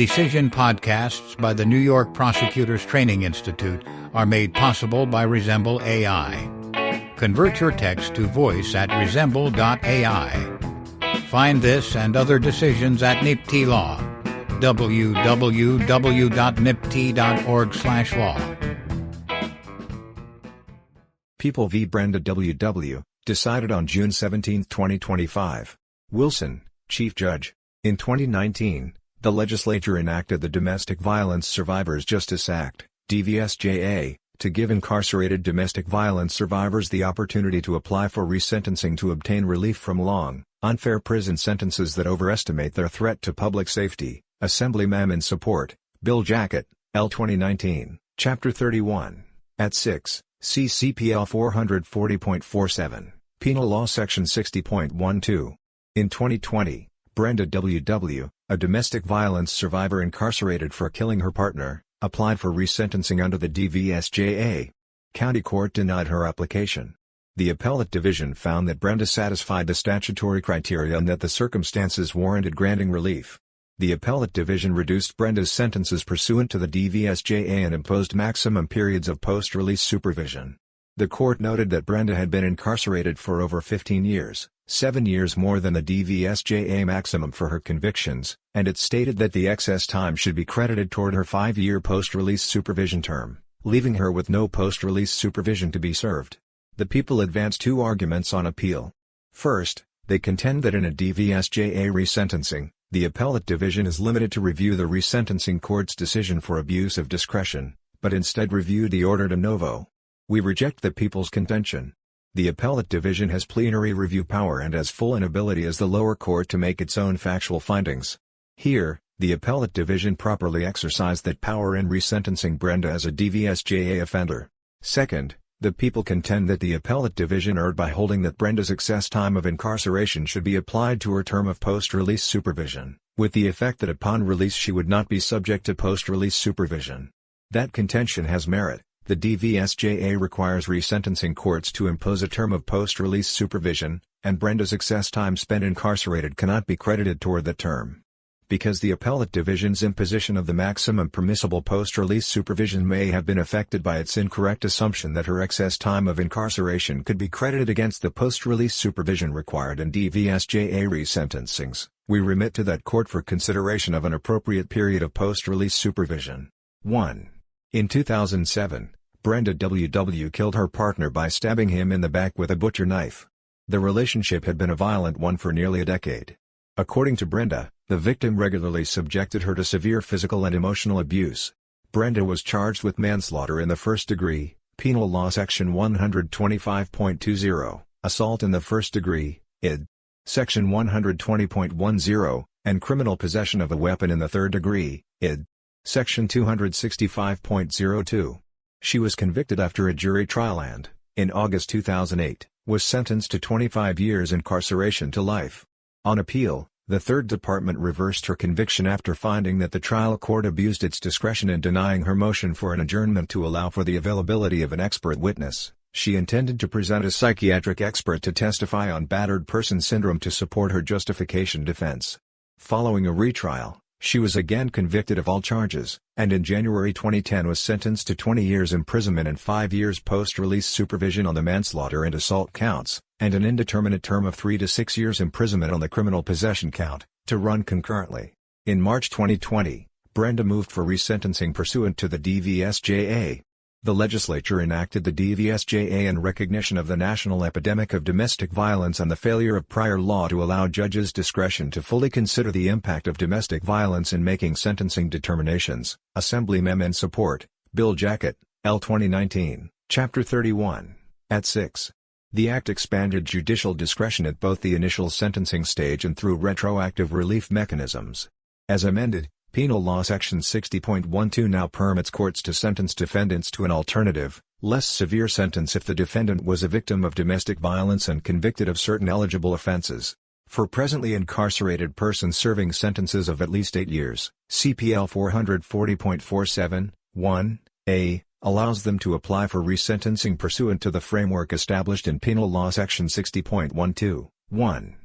Decision podcasts by the New York Prosecutors Training Institute are made possible by Resemble AI. Convert your text to voice at resemble.ai. Find this and other decisions at NYPTI Law. www.nypti.org/law. People v. Brenda W.W., decided on June 17, 2025. Wilson, Chief Judge. In 2019, the legislature enacted the Domestic Violence Survivors Justice Act, DVSJA, to give incarcerated domestic violence survivors the opportunity to apply for resentencing to obtain relief from long, unfair prison sentences that overestimate their threat to public safety. Assemblyman in support, Bill Jackett, L. 2019, Chapter 31, at 6, see CPL 440.47, Penal Law Section 60.12. In 2020, Brenda W.W., a domestic violence survivor incarcerated for killing her partner, applied for resentencing under the DVSJA. County Court denied her application. The Appellate Division found that Brenda satisfied the statutory criteria and that the circumstances warranted granting relief. The Appellate Division reduced Brenda's sentences pursuant to the DVSJA and imposed maximum periods of post-release supervision. The court noted that Brenda had been incarcerated for over 15 years, 7 years more than the DVSJA maximum for her convictions, and it stated that the excess time should be credited toward her 5-year post-release supervision term, leaving her with no post-release supervision to be served. The people advanced two arguments on appeal. First, they contend that in a DVSJA resentencing, the Appellate Division is limited to review the resentencing court's decision for abuse of discretion, but instead review the order de novo. We reject the people's contention. The Appellate Division has plenary review power and as full an ability as the lower court to make its own factual findings. Here, the Appellate Division properly exercised that power in resentencing Brenda as a DVSJA offender. Second, the people contend that the Appellate Division erred by holding that Brenda's excess time of incarceration should be applied to her term of post-release supervision, with the effect that upon release she would not be subject to post-release supervision. That contention has merit. The DVSJA requires resentencing courts to impose a term of post-release supervision, and Brenda's excess time spent incarcerated cannot be credited toward the term. Because the Appellate Division's imposition of the maximum permissible post-release supervision may have been affected by its incorrect assumption that her excess time of incarceration could be credited against the post-release supervision required in DVSJA resentencings, we remit to that court for consideration of an appropriate period of post-release supervision. 1. In 2007, Brenda W.W. killed her partner by stabbing him in the back with a butcher knife. The relationship had been a violent one for nearly a decade. According to Brenda, the victim regularly subjected her to severe physical and emotional abuse. Brenda was charged with manslaughter in the first degree, Penal Law Section 125.20, assault in the first degree, id. Section 120.10, and criminal possession of a weapon in the third degree, id. Section 265.02. She was convicted after a jury trial and, in August 2008, was sentenced to 25 years incarceration to life. On appeal, the Third Department reversed her conviction after finding that the trial court abused its discretion in denying her motion for an adjournment to allow for the availability of an expert witness. She intended to present a psychiatric expert to testify on battered person syndrome to support her justification defense. Following a retrial, she was again convicted of all charges, and in January 2010 was sentenced to 20 years imprisonment and 5 years post-release supervision on the manslaughter and assault counts, and an indeterminate term of 3 to 6 years imprisonment on the criminal possession count, to run concurrently. In March 2020, Brenda moved for resentencing pursuant to the DVSJA. The legislature enacted the DVSJA in recognition of the national epidemic of domestic violence and the failure of prior law to allow judges discretion to fully consider the impact of domestic violence in making sentencing determinations. Assemblyman in support, Bill Jackett, L. 2019, Chapter 31, at 6. The Act expanded judicial discretion at both the initial sentencing stage and through retroactive relief mechanisms. As amended, Penal Law Section 60.12 now permits courts to sentence defendants to an alternative, less severe sentence if the defendant was a victim of domestic violence and convicted of certain eligible offenses. For presently incarcerated persons serving sentences of at least 8 years, CPL 440.47, 1a, allows them to apply for resentencing pursuant to the framework established in Penal Law Section 60.12, 1.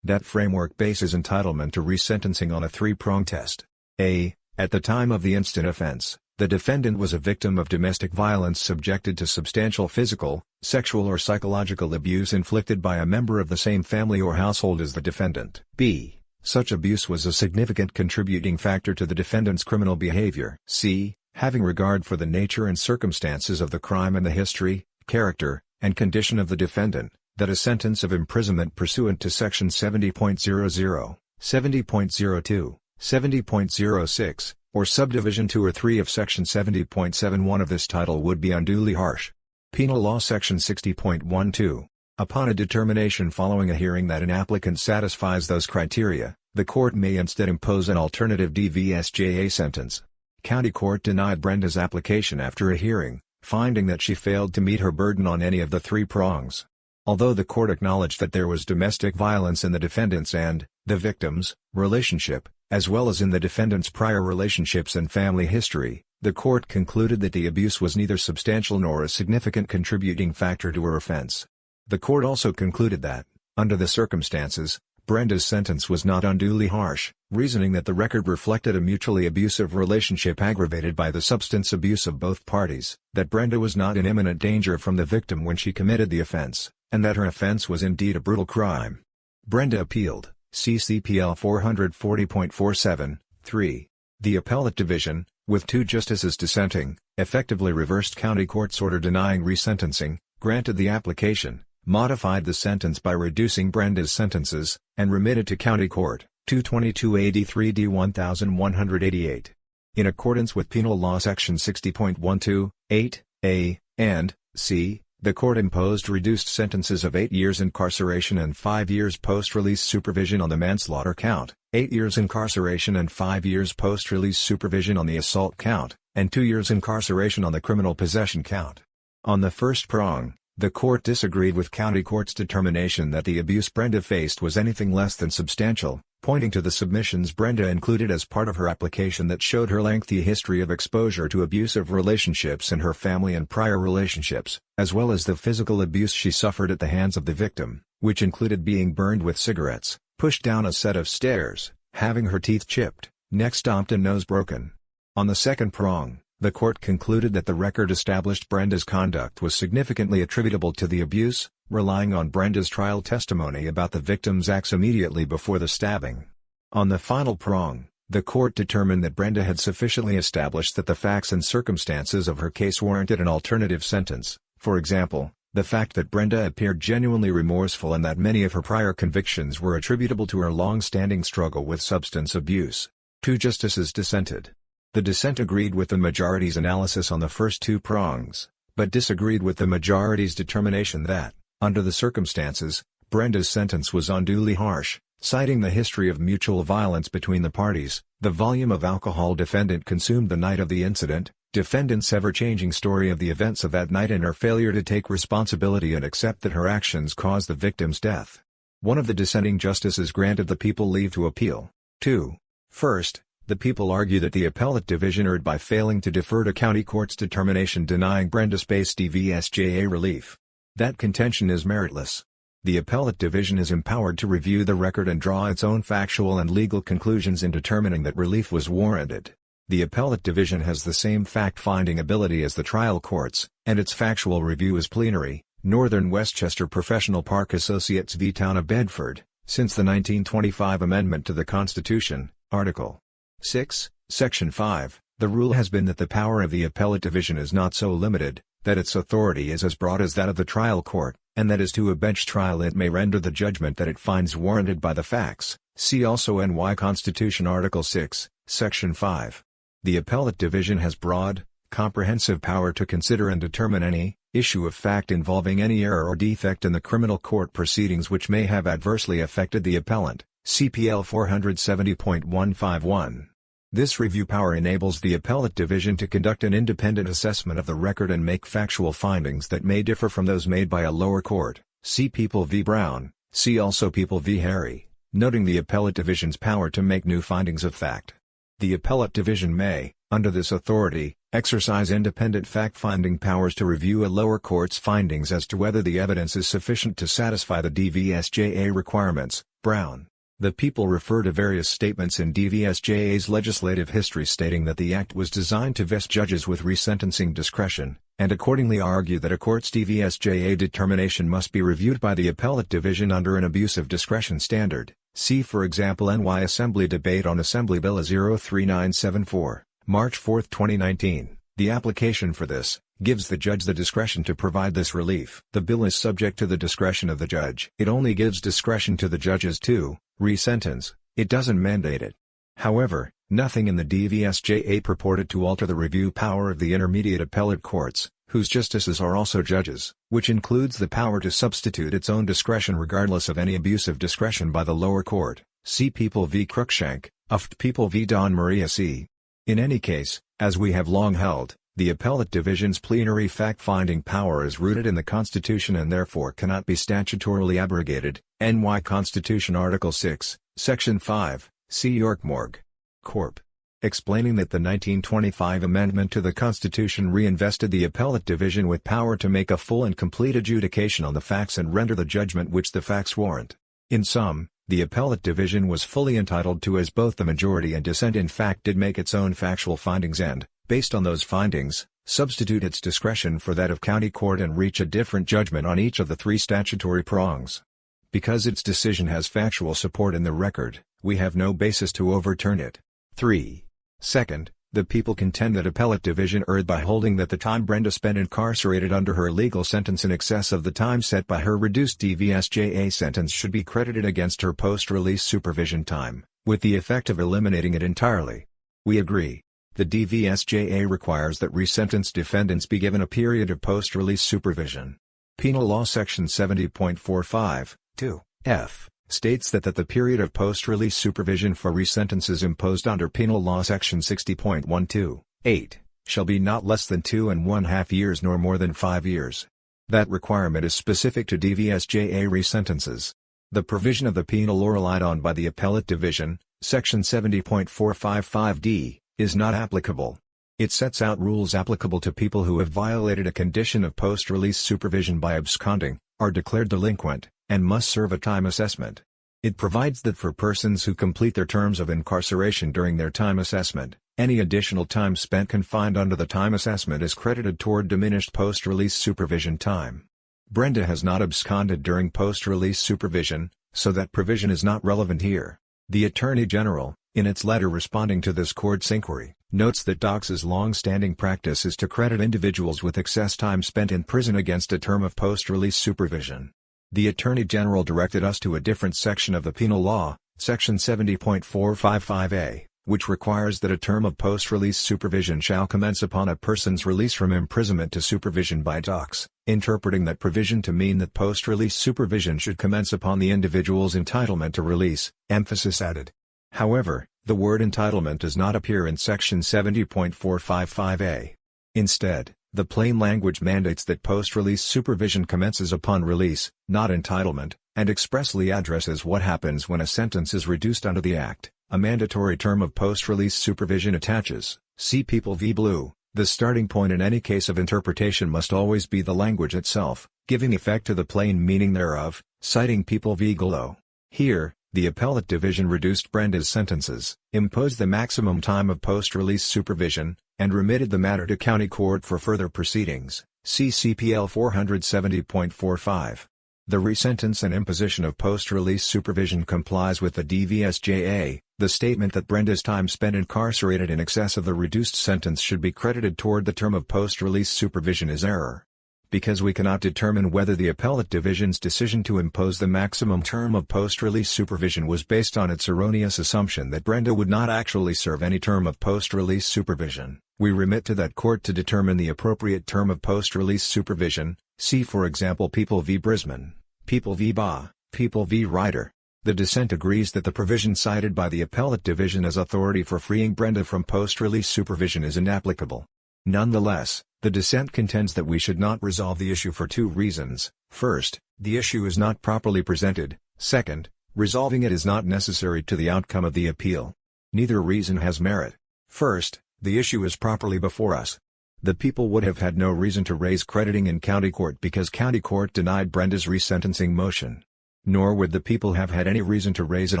That framework bases entitlement to resentencing on a three-pronged test. A. At the time of the instant offense, the defendant was a victim of domestic violence subjected to substantial physical, sexual or psychological abuse inflicted by a member of the same family or household as the defendant. B. Such abuse was a significant contributing factor to the defendant's criminal behavior. C. Having regard for the nature and circumstances of the crime and the history, character, and condition of the defendant, that a sentence of imprisonment pursuant to Section 70.00, 70.02, 70.06, or Subdivision 2 or 3 of Section 70.71 of this title would be unduly harsh. Penal Law Section 60.12. Upon a determination following a hearing that an applicant satisfies those criteria, the court may instead impose an alternative DVSJA sentence. County Court denied Brenda's application after a hearing, finding that she failed to meet her burden on any of the three prongs. Although the court acknowledged that there was domestic violence in the defendant's and the victim's relationship, as well as in the defendant's prior relationships and family history, the court concluded that the abuse was neither substantial nor a significant contributing factor to her offense. The court also concluded that, under the circumstances, Brenda's sentence was not unduly harsh, reasoning that the record reflected a mutually abusive relationship aggravated by the substance abuse of both parties, that Brenda was not in imminent danger from the victim when she committed the offense, and that her offense was indeed a brutal crime. Brenda appealed, CCPL 440.47, 3. The Appellate Division, with 2 justices dissenting, effectively reversed County Court's order denying resentencing, granted the application, modified the sentence by reducing Brenda's sentences, and remitted to County Court, 22283 D 1188. In accordance with Penal Law Section 60.12, 8, A, and C, the court imposed reduced sentences of 8 years incarceration and 5 years post-release supervision on the manslaughter count, 8 years incarceration and 5 years post-release supervision on the assault count, and 2 years incarceration on the criminal possession count. On the first prong, the court disagreed with County Court's determination that the abuse Brenda faced was anything less than substantial, pointing to the submissions Brenda included as part of her application that showed her lengthy history of exposure to abusive relationships in her family and prior relationships, as well as the physical abuse she suffered at the hands of the victim, which included being burned with cigarettes, pushed down a set of stairs, having her teeth chipped, neck stomped and nose broken. On the second prong, the court concluded that the record established Brenda's conduct was significantly attributable to the abuse, relying on Brenda's trial testimony about the victim's acts immediately before the stabbing. On the final prong, the court determined that Brenda had sufficiently established that the facts and circumstances of her case warranted an alternative sentence, for example, the fact that Brenda appeared genuinely remorseful and that many of her prior convictions were attributable to her long-standing struggle with substance abuse. 2 justices dissented. The dissent agreed with the majority's analysis on the first 2 prongs, but disagreed with the majority's determination that, under the circumstances, Brenda's sentence was unduly harsh, citing the history of mutual violence between the parties, the volume of alcohol defendant consumed the night of the incident, defendant's ever-changing story of the events of that night and her failure to take responsibility and accept that her actions caused the victim's death. One of the dissenting justices granted the people leave to appeal. 2. First, the people argue that the Appellate Division erred by failing to defer to County Court's determination denying Brenda space DVSJA relief. That contention is meritless. The Appellate Division is empowered to review the record and draw its own factual and legal conclusions in determining that relief was warranted. The Appellate Division has the same fact-finding ability as the trial courts, and its factual review is plenary. Northern Westchester Professional Park Associates v. Town of Bedford, since the 1925 Amendment to the Constitution, Article 6, Section 5, the rule has been that the power of the Appellate Division is not so limited, that its authority is as broad as that of the trial court, and that as to a bench trial it may render the judgment that it finds warranted by the facts. See also NY Constitution Article 6, Section 5. The Appellate Division has broad, comprehensive power to consider and determine any issue of fact involving any error or defect in the criminal court proceedings which may have adversely affected the appellant. CPL 470.151. This review power enables the Appellate Division to conduct an independent assessment of the record and make factual findings that may differ from those made by a lower court. See People v. Brown, see also People v. Harry, noting the Appellate Division's power to make new findings of fact. The Appellate Division may, under this authority, exercise independent fact-finding powers to review a lower court's findings as to whether the evidence is sufficient to satisfy the DVSJA requirements. Brown. The people refer to various statements in DVSJA's legislative history stating that the act was designed to vest judges with resentencing discretion, and accordingly argue that a court's DVSJA determination must be reviewed by the Appellate Division under an abuse of discretion standard. See for example NY Assembly Debate on Assembly Bill 03974, March 4, 2019. The application for this gives the judge the discretion to provide this relief. The bill is subject to the discretion of the judge. It only gives discretion to the judges to resentence. It doesn't mandate it. However, nothing in the DVSJA purported to alter the review power of the intermediate appellate courts, whose justices are also judges, which includes the power to substitute its own discretion regardless of any abuse of discretion by the lower court. See People v. Cruikshank, UFT People v. Don Maria C. In any case, as we have long held, the Appellate Division's plenary fact-finding power is rooted in the Constitution and therefore cannot be statutorily abrogated. NY Constitution Article 6, Section 5, see York Morgue Corp. Explaining that the 1925 amendment to the Constitution reinvested the Appellate Division with power to make a full and complete adjudication on the facts and render the judgment which the facts warrant. In sum, the Appellate Division was fully entitled to, as both the majority and dissent in fact did, make its own factual findings and, based on those findings, substitute its discretion for that of county court and reach a different judgment on each of the three statutory prongs. Because its decision has factual support in the record, we have no basis to overturn it. 3. Second, the people contend that Appellate Division erred by holding that the time Brenda spent incarcerated under her legal sentence in excess of the time set by her reduced DVSJA sentence should be credited against her post-release supervision time, with the effect of eliminating it entirely. We agree. The DVSJA requires that resentenced defendants be given a period of post-release supervision. Penal Law Section 70.45, 2, f, states that the period of post-release supervision for resentences imposed under Penal Law Section 60.12, 8, shall be not less than 2½ years nor more than 5 years. That requirement is specific to DVSJA resentences. The provision of the penal law relied on by the Appellate Division, Section 70.455d, is not applicable. It sets out rules applicable to people who have violated a condition of post-release supervision by absconding, are declared delinquent, and must serve a time assessment. It provides that for persons who complete their terms of incarceration during their time assessment, any additional time spent confined under the time assessment is credited toward diminished post-release supervision time. Brenda has not absconded during post-release supervision, so that provision is not relevant here. The Attorney General, in its letter responding to this court's inquiry, notes that DOCS's long-standing practice is to credit individuals with excess time spent in prison against a term of post-release supervision. The Attorney General directed us to a different section of the penal law, Section 70.455a, which requires that a term of post-release supervision shall commence upon a person's release from imprisonment to supervision by DOCS, interpreting that provision to mean that post-release supervision should commence upon the individual's entitlement to release, emphasis added. However, the word entitlement does not appear in Section 70.455a. Instead, the plain language mandates that post-release supervision commences upon release, not entitlement, and expressly addresses what happens when a sentence is reduced under the Act. A mandatory term of post-release supervision attaches. See People v. Blue. The starting point in any case of interpretation must always be the language itself, giving effect to the plain meaning thereof, citing People v. Gallo. Here, the Appellate Division reduced Brenda's sentences, imposed the maximum time of post-release supervision, and remitted the matter to county court for further proceedings. See CPL 470.45. The resentence and imposition of post-release supervision complies with the DVSJA. The statement that Brenda's time spent incarcerated in excess of the reduced sentence should be credited toward the term of post-release supervision is error. Because we cannot determine whether the Appellate Division's decision to impose the maximum term of post-release supervision was based on its erroneous assumption that Brenda would not actually serve any term of post-release supervision, we remit to that court to determine the appropriate term of post-release supervision. See for example People v. Brisman, People v. Baugh, People v. Ryder. The dissent agrees that the provision cited by the Appellate Division as authority for freeing Brenda from post-release supervision is inapplicable. Nonetheless, the dissent contends that we should not resolve the issue for two reasons. First, the issue is not properly presented. Second, resolving it is not necessary to the outcome of the appeal. Neither reason has merit. First, the issue is properly before us. The people would have had no reason to raise crediting in county court because county court denied Brenda's resentencing motion. Nor would the people have had any reason to raise it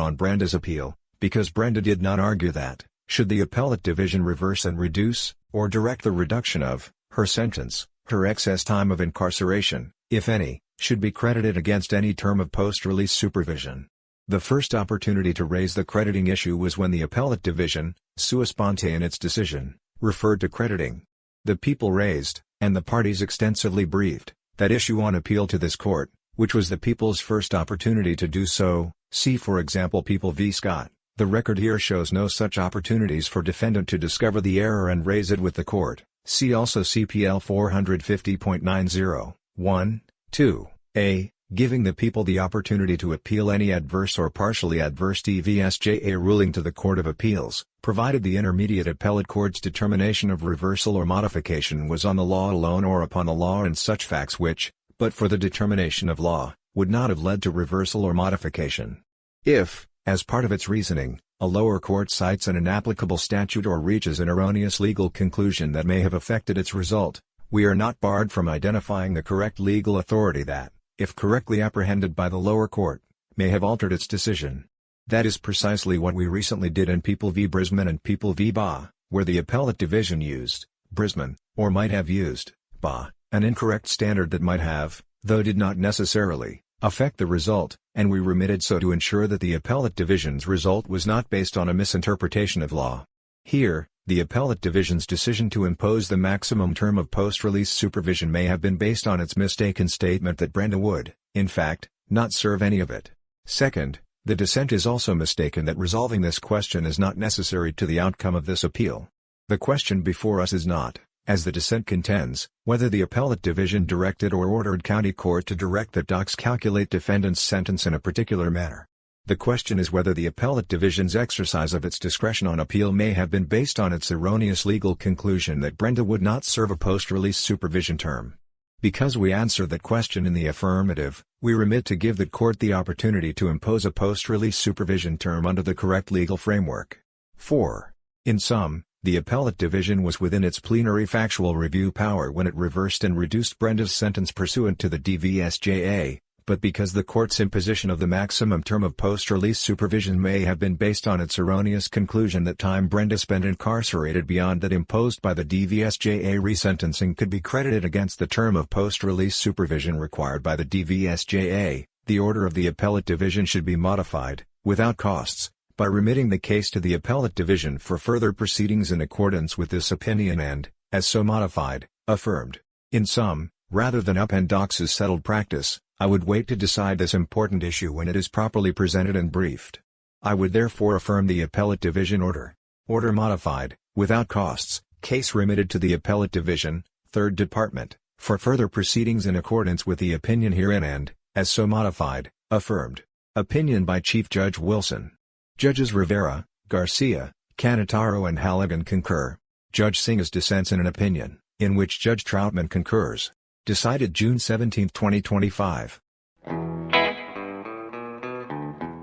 on Brenda's appeal, because Brenda did not argue that, should the appellate division reverse and reduce, or direct the reduction of, her sentence, her excess time of incarceration, if any, should be credited against any term of post-release supervision. The first opportunity to raise the crediting issue was when the appellate division, sua sponte in its decision, referred to crediting. The people raised, and the parties extensively briefed, that issue on appeal to this court, which was the people's first opportunity to do so. See for example People v. Scott. The record here shows no such opportunities for defendant to discover the error and raise it with the court. See also CPL 450.90, 1, 2, a, giving the people the opportunity to appeal any adverse or partially adverse DVSJA ruling to the Court of Appeals, provided the intermediate appellate court's determination of reversal or modification was on the law alone or upon the law and such facts which, but for the determination of law, would not have led to reversal or modification. If, as part of its reasoning, a lower court cites an inapplicable statute or reaches an erroneous legal conclusion that may have affected its result, we are not barred from identifying the correct legal authority that, if correctly apprehended by the lower court, may have altered its decision. That is precisely what we recently did in People v. Brisman and People v. Ba, where the appellate division used, Brisman, or might have used, Ba, an incorrect standard that might have, though did not necessarily, affect the result, and we remitted so to ensure that the appellate division's result was not based on a misinterpretation of law. Here, the appellate division's decision to impose the maximum term of post-release supervision may have been based on its mistaken statement that Brenda would, in fact, not serve any of it. Second, the dissent is also mistaken that resolving this question is not necessary to the outcome of this appeal. The question before us is not, as the dissent contends, whether the appellate division directed or ordered county court to direct that docs calculate defendant's sentence in a particular manner. The question is whether the appellate division's exercise of its discretion on appeal may have been based on its erroneous legal conclusion that Brenda would not serve a post-release supervision term. Because we answer that question in the affirmative, we remit to give the court the opportunity to impose a post-release supervision term under the correct legal framework. 4. In sum, the appellate division was within its plenary factual review power when it reversed and reduced Brenda's sentence pursuant to the DVSJA, but because the court's imposition of the maximum term of post-release supervision may have been based on its erroneous conclusion that time Brenda spent incarcerated beyond that imposed by the DVSJA, resentencing could be credited against the term of post-release supervision required by the DVSJA, the order of the appellate division should be modified, without costs, by remitting the case to the appellate division for further proceedings in accordance with this opinion and, as so modified, affirmed. In sum, rather than upend docs' settled practice, I would wait to decide this important issue when it is properly presented and briefed. I would therefore affirm the appellate division order. Order modified, without costs, case remitted to the appellate division, 3rd Department, for further proceedings in accordance with the opinion herein and, as so modified, affirmed. Opinion by Chief Judge Wilson. Judges Rivera, Garcia, Canataro and Halligan concur. Judge Singh's dissents in an opinion, in which Judge Troutman concurs. Decided June 17, 2025.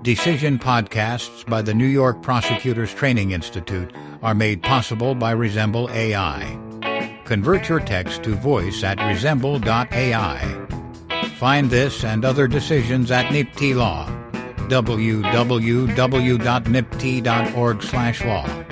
Decision podcasts by the New York Prosecutors Training Institute are made possible by Resemble AI. Convert your text to voice at resemble.ai. Find this and other decisions at NYPTI Law. www.nypti.org/law